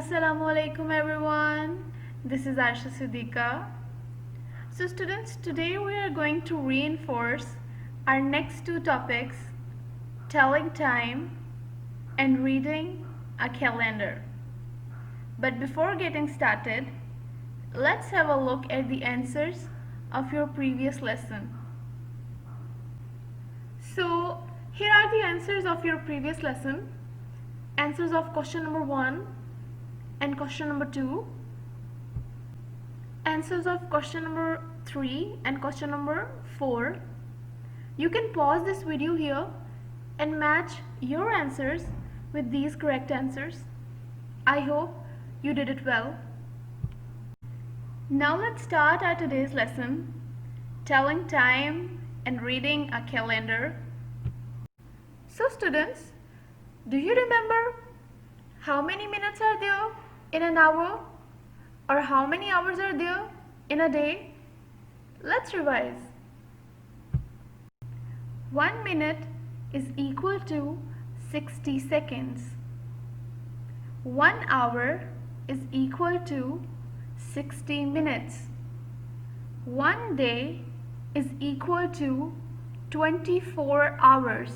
Assalamu alaikum everyone. This is Aisha Siddiqa. So students, today we are going to reinforce our next two topics, telling time and reading a calendar. But before getting started, let's have a look at the answers of your previous lesson. So here are the answers of your previous lesson. Answers of question number 1 and question number 2, answers of question number 3 and question number 4. You can pause this video here and match your answers with these correct answers. I hope you did it well. Now let's start our today's lesson, telling time and reading a calendar. So students, do you remember how many minutes are there in an hour, or how many hours are there in a day? Let's revise. 1 minute is equal to 60 seconds. 1 hour is equal to 60 minutes. 1 day is equal to 24 hours.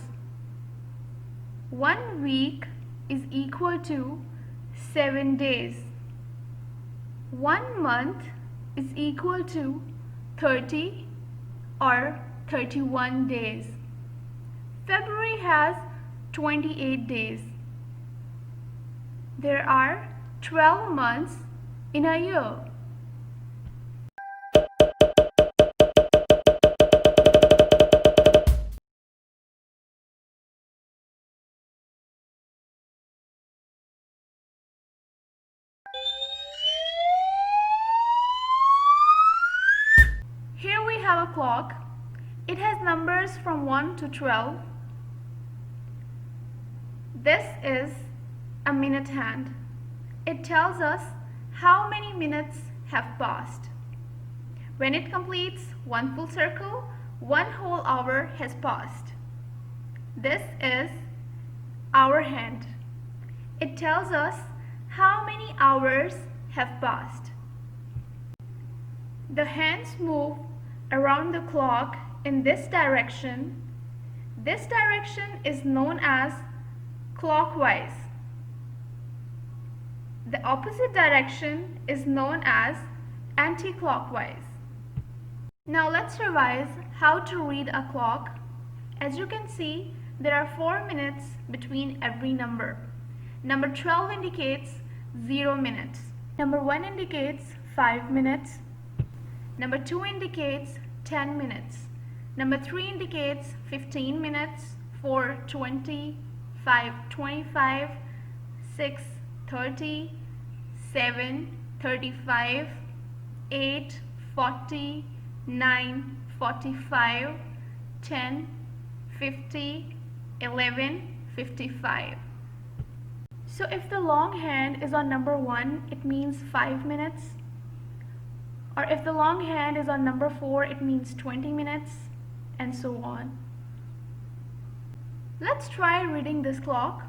1 week is equal to 7 days. 1 month is equal to 30 or 31 days. February has 28 days. There are 12 months in a year. Here we have a clock. It has numbers from 1 to 12. This is a minute hand. It tells us how many minutes have passed. When it completes one full circle, 1 whole hour has passed. This is hour hand. It tells us how many hours have passed. The hands move around the clock in this direction. This direction is known as clockwise. The opposite direction is known as anti-clockwise. Now let's revise how to read a clock. As you can see, there are 4 minutes between every number. Number 12 indicates 0 minutes. Number 1 indicates 5 minutes. Number 2 indicates 10 minutes. Number 3 indicates 15 minutes, 4 20, 5 25, 6 30, 7 35, 8 40, 9 45, 10 50, 11 55. So if the long hand is on number 1, it means 5 minutes. Or if the long hand is on number 4, it means 20 minutes, and so on. Let's try reading this clock.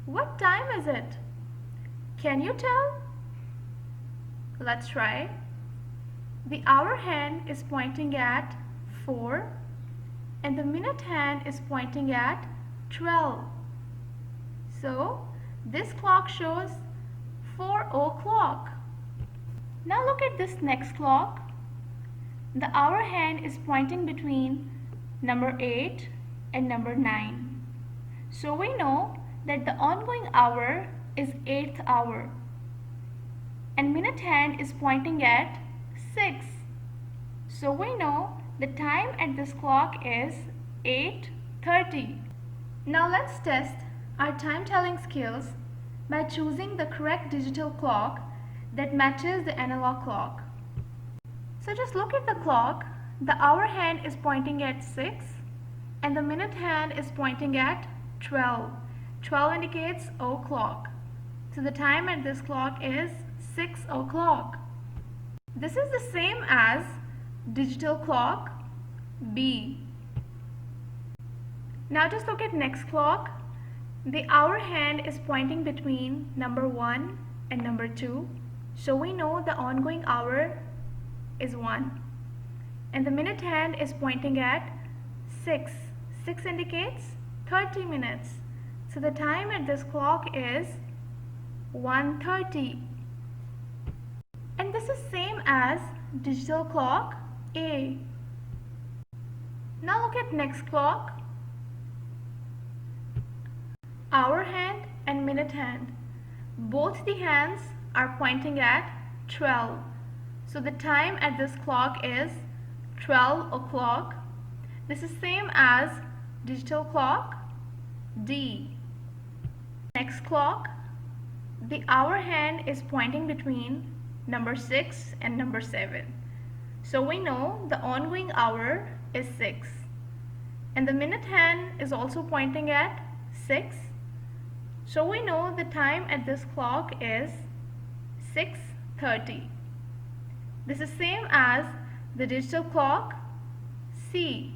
What time is it? Can you tell? Let's try. The hour hand is pointing at 4, and the minute hand is pointing at 12. So this clock shows 4 o'clock. Now look at this next clock. The hour hand is pointing between number 8 and number 9. So we know that the ongoing hour is 8th hour. And minute hand is pointing at 6. So we know the time at this clock is 8:30. Now let's test our time telling skills by choosing the correct digital clock that matches the analog clock. So just look at the clock. The hour hand is pointing at 6 and the minute hand is pointing at 12. 12 indicates o'clock. So the time at this clock is 6 o'clock. This is the same as digital clock B. Now just look at next clock. The hour hand is pointing between number 1 and number 2. So we know the ongoing hour is 1. And the minute hand is pointing at 6. 6 indicates 30 minutes. So the time at this clock is 1:30. And this is same as digital clock A. Now look at next clock. Hour hand and minute hand. Both the hands are pointing at 12. So the time at this clock is 12 o'clock. This is same as digital clock D. Next clock, the hour hand is pointing between number 6 and number 7. So we know the ongoing hour is 6. And the minute hand is also pointing at 6. So we know the time at this clock is 6:30. This is same as the digital clock C.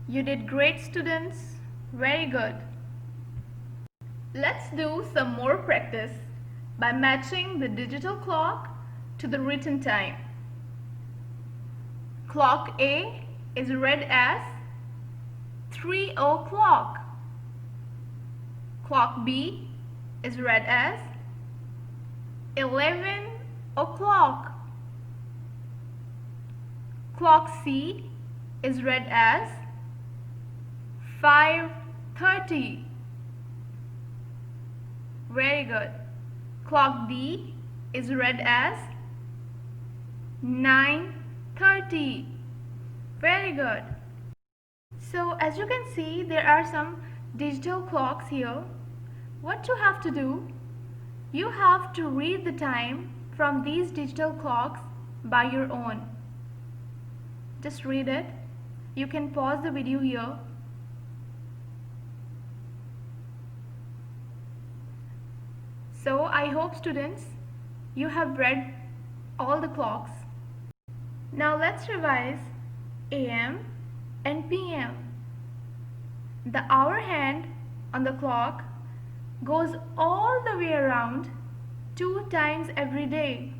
You did great, students. Very good. Let's do some more practice by matching the digital clock to the written time. Clock A is read as 3 o'clock. Clock B is read as 11 o'clock. Clock C is read as 5:30. Very good. Clock D is read as 9:30. Very good. So as you can see, there are some digital clocks here. What you have to do, you have to read the time from these digital clocks by your own. Just read it. You can pause the video here. So I hope, students, you have read all the clocks. Now let's revise AM and PM. The hour hand on the clock goes all the way around 2 times every day.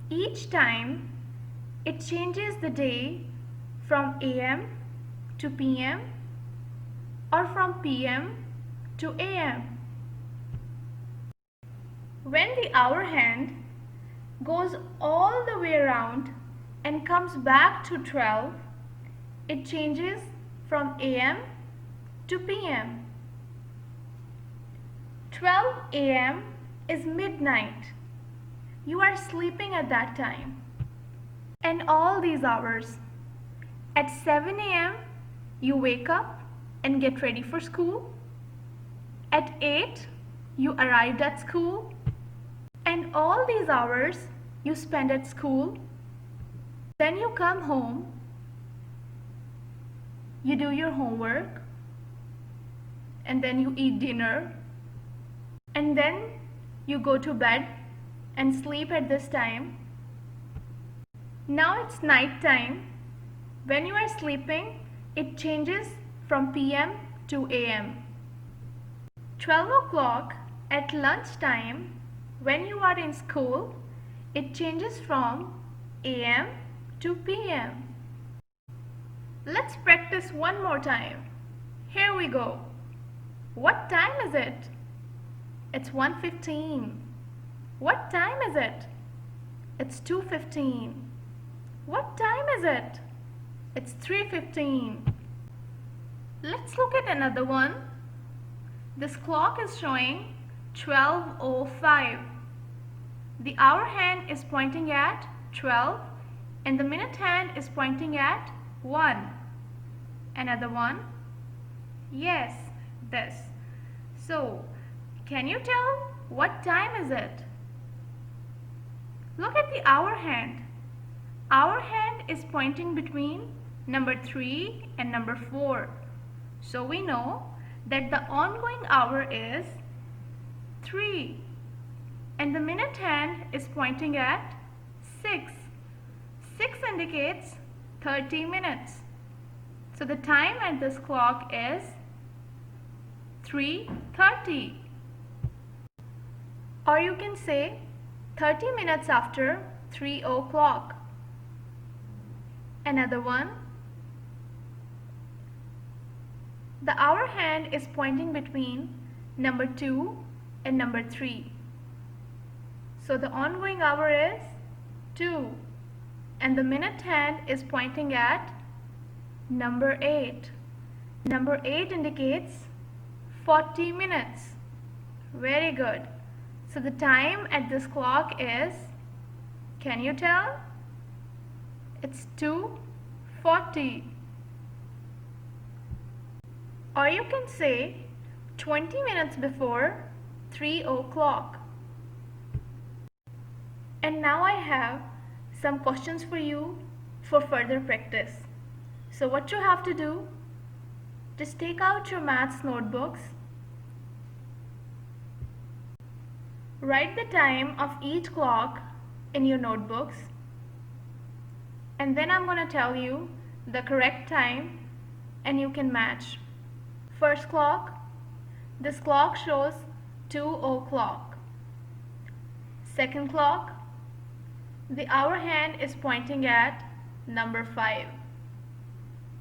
Each time it changes the day from AM to PM or from PM to AM. When the hour hand goes all the way around and comes back to 12, it changes from AM to PM. 12 AM is midnight. You are sleeping at that time. And all these hours. At 7 AM, you wake up and get ready for school. At 8, you arrived at school. And all these hours you spend at school. Then you come home. You do your homework. And then you eat dinner. And then you go to bed and sleep at this time. Now it's night time. When you are sleeping, it changes from PM to AM. 12 o'clock at lunchtime, when you are in school, it changes from AM to PM. Let's practice one more time. Here we go. What time is it? It's 1:15. What time is it? It's 2:15. What time is it? It's 3:15. Let's look at another one. This clock is showing 12:05. The hour hand is pointing at 12 and the minute hand is pointing at 1. Another one? Yes, this. So, can you tell what time is it? Look at the hour hand. Hour hand is pointing between number 3 and number 4. So we know that the ongoing hour is 3. And the minute hand is pointing at 6. 6 indicates 30 minutes. So the time at this clock is 3:30. Or you can say 30 minutes after 3 o'clock. Another one. The hour hand is pointing between number 2 and number 3. So the ongoing hour is 2. And the minute hand is pointing at number 8. Number 8 indicates 40 minutes. Very good. So the time at this clock is, can you tell? It's 2:40. Or you can say 20 minutes before 3 o'clock. And now I have some questions for you for further practice. So what you have to do, just take out your maths notebooks, write the time of each clock in your notebooks, and then I'm going to tell you the correct time and you can match. First clock, this clock shows 2 o'clock. Second clock, the hour hand is pointing at number 5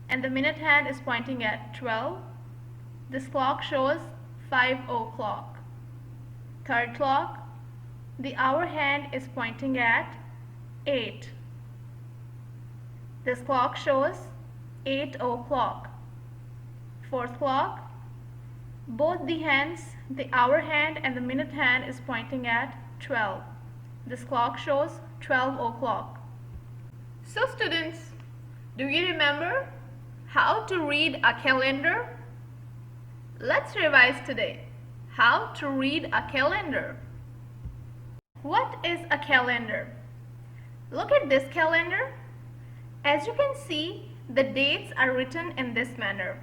and the minute hand is pointing at 12. This clock shows 5 o'clock. Third clock, the hour hand is pointing at 8. This clock shows 8 o'clock. Fourth clock, both the hands, the hour hand and the minute hand is pointing at 12. This clock shows 12 o'clock. So students, do you remember how to read a calendar? Let's revise today. How to read a calendar. What is a calendar? Look at this calendar. As you can see, the dates are written in this manner.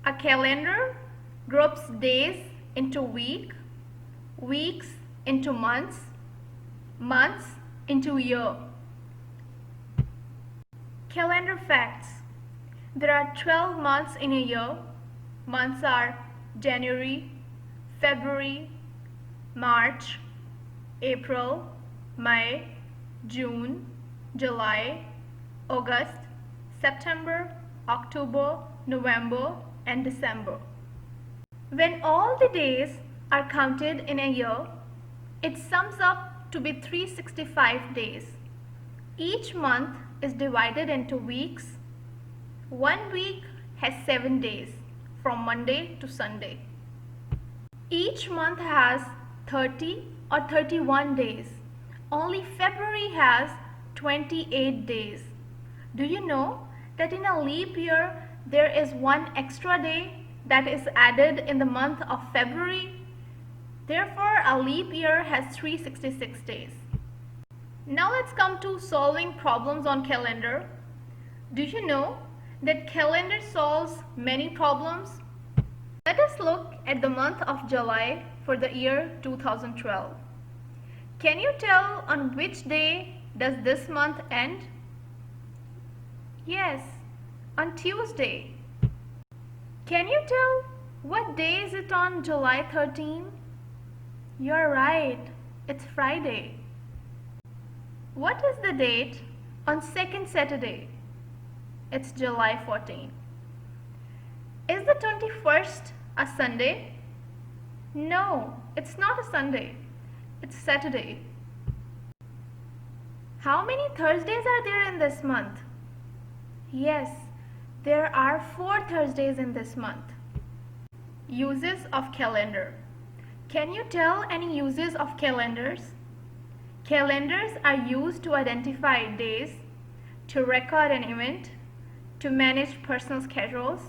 A calendar groups days into week, weeks into months, months into year. Calendar facts. There are 12 months in a year. Months are January, February, March, April, May, June, July, August, September, October, November, and December. When all the days are counted in a year, it sums up to be 365 days. Each month is divided into weeks. One week has 7 days, from Monday to Sunday. Each month has 30 or 31 days. Only February has 28 days. Do you know that in a leap year there is one extra day that is added in the month of February? Therefore, a leap year has 366 days. Now let's come to solving problems on calendar. Do you know that calendar solves many problems? Let us look at the month of July for the year 2012. Can you tell on which day does this month end? Yes, on Tuesday. Can you tell what day is it on July 13? You're right, it's Friday. What is the date on second Saturday? It's July 14. Is the 21st a Sunday? No, it's not a Sunday. It's Saturday. How many Thursdays are there in this month? Yes, there are 4 Thursdays in this month. Uses of calendar. Can you tell any uses of calendars? Calendars are used to identify days, to record an event, to manage personal schedules,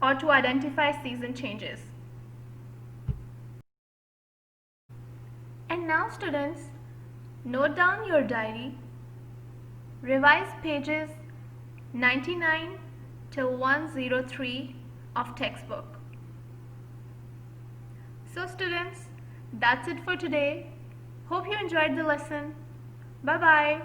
or to identify season changes. And now students, note down your diary, revise pages 99 till 103 of textbook. So students, that's it for today. Hope you enjoyed the lesson. Bye-bye.